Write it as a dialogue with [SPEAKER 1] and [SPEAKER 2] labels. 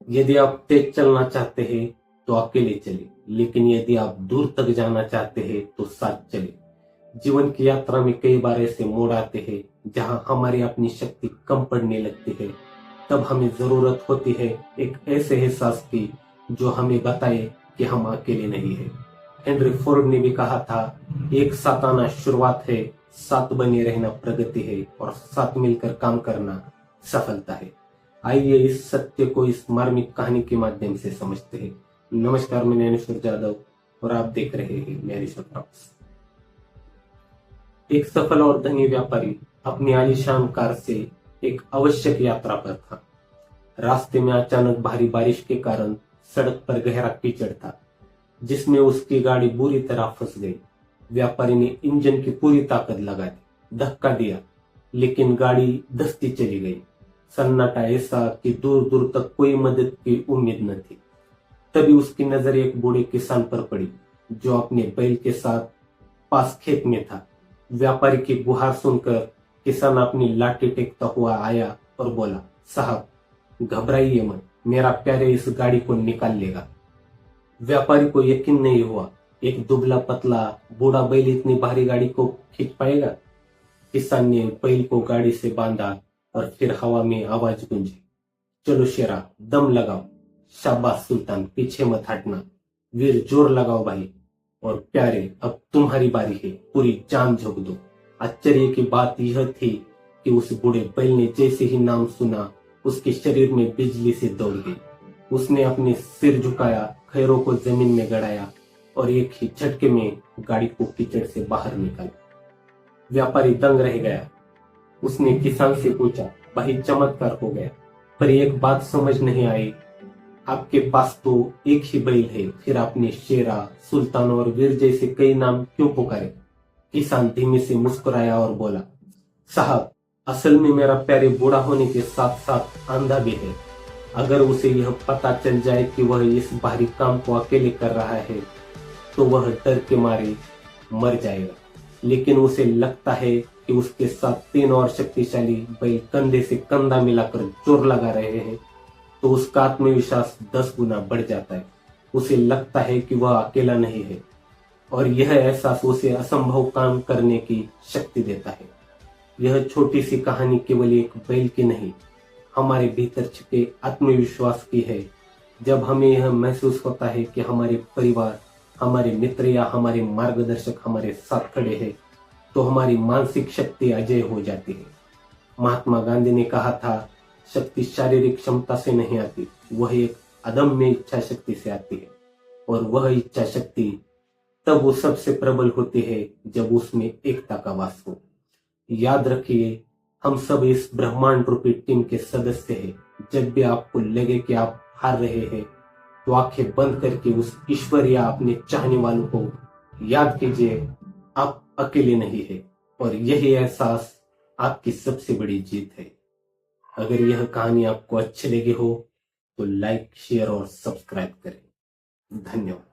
[SPEAKER 1] यदि आप तेज चलना चाहते हैं तो अकेले चले, लेकिन यदि आप दूर तक जाना चाहते हैं तो साथ चले। जीवन की यात्रा में कई बार ऐसे मोड़ आते हैं जहां हमारी अपनी शक्ति कम पड़ने लगती है। तब हमें जरूरत होती है एक ऐसे एहसास की जो हमें बताए कि हम अकेले नहीं है। हेनरी फोर्ड ने भी कहा था, एक साथ आना शुरुआत है, साथ बने रहना प्रगति है और साथ मिलकर काम करना सफलता है। आइए इस सत्य को इस मार्मिक कहानी के माध्यम से समझते हैं। नमस्कार, मैं ज्ञानेश्वर जादव और आप देख रहे हैं ज्ञानेश्वर टॉक्स। एक सफल और धनी व्यापारी अपनी आलीशान कार से एक आवश्यक यात्रा पर था। रास्ते में अचानक भारी बारिश के कारण सड़क पर गहरा कीचड़ था, जिसमें उसकी गाड़ी बुरी तरह फंस गई। व्यापारी ने इंजन की पूरी ताकत लगा दी, धक्का दिया, लेकिन गाड़ी धंसती चली गई। सन्नाटा ऐसा कि दूर दूर तक कोई मदद की उम्मीद न थी। तभी उसकी नजर एक बूढ़े किसान पर पड़ी, जो अपने बैल के साथ पास खेत में था। व्यापारी की गुहार सुनकर किसान अपनी लाठी टेकता हुआ आया और बोला, साहब, घबराइए मत, मेरा प्यारे इस गाड़ी को निकाल लेगा। व्यापारी को यकीन नहीं हुआ, एक दुबला पतला बूढ़ा बैल इतनी भारी गाड़ी को खींच पाएगा। किसान ने बैल को गाड़ी से बांधा और फिर हवा में आवाज गूंजी, चलो शेरा, दम लगाओ। शाबाश सुल्तान, पीछे मत हटना। वीर, जोर लगाओ भाई। और प्यारे, अब तुम्हारी बारी है, पूरी जान झोंक दो। आश्चर्य की बात यह थी कि उस बूढ़े बैल ने जैसे ही नाम सुना, उसके शरीर में बिजली से दौड़ गई। उसने अपने सिर झुकाया, खैरों को जमीन में गड़ाया और एक ही झटके में गाड़ी को कीचड़ से बाहर निकाला। व्यापारी दंग रह गया। उसने किसान से पूछा, भाई, चमत्कार हो गया, पर एक बात समझ नहीं आई, आपके पास तो एक ही बैल है, फिर आपने शेरा, सुल्तान और वीर जैसे कई नाम क्यों पुकारे? किसान धीमे से मुस्कुराया और बोला, साहब, असल में मेरा प्यारे बूढ़ा होने के साथ साथ अंधा भी है। अगर उसे यह पता चल जाए कि वह इस भारी काम को अकेले कर रहा है तो वह डर के मारे मर जाएगा। लेकिन उसे लगता है कि उसके साथ 3 और शक्तिशाली बैल कंधे से कंधा मिलाकर जोर लगा रहे हैं, तो उसका आत्मविश्वास 10 गुना बढ़ जाता है। उसे लगता है कि वह अकेला नहीं है और यह एहसास उसे असंभव काम करने की शक्ति देता है। यह छोटी सी कहानी केवल एक बैल की नहीं, हमारे भीतर छिपे आत्मविश्वास की है। जब हमें यह महसूस होता है कि हमारे परिवार, हमारे मित्र या हमारे मार्गदर्शक हमारे साथ खड़े हैं, तो हमारी मानसिक शक्ति अजय हो जाती है। महात्मा गांधी ने कहा था, शक्ति शारीरिक क्षमता से नहीं आती, वह एक अदम्य इच्छा शक्ति से आती है। और वह इच्छा शक्ति तब वो सबसे प्रबल होती है जब उसमें एकता का वास हो। याद रखिए, हम सब इस ब्रह्मांड रूपी टीम के सदस्य हैं। जब भी आपको लगे कि आप हार रहे हैं, तो आंखें बंद करके उस ईश्वर या अपने चाहने वालों को याद कीजिए, आप अकेले नहीं है और यही एहसास आपकी सबसे बड़ी जीत है। अगर यह कहानी आपको अच्छी लगी हो तो लाइक, शेयर और सब्सक्राइब करें। धन्यवाद।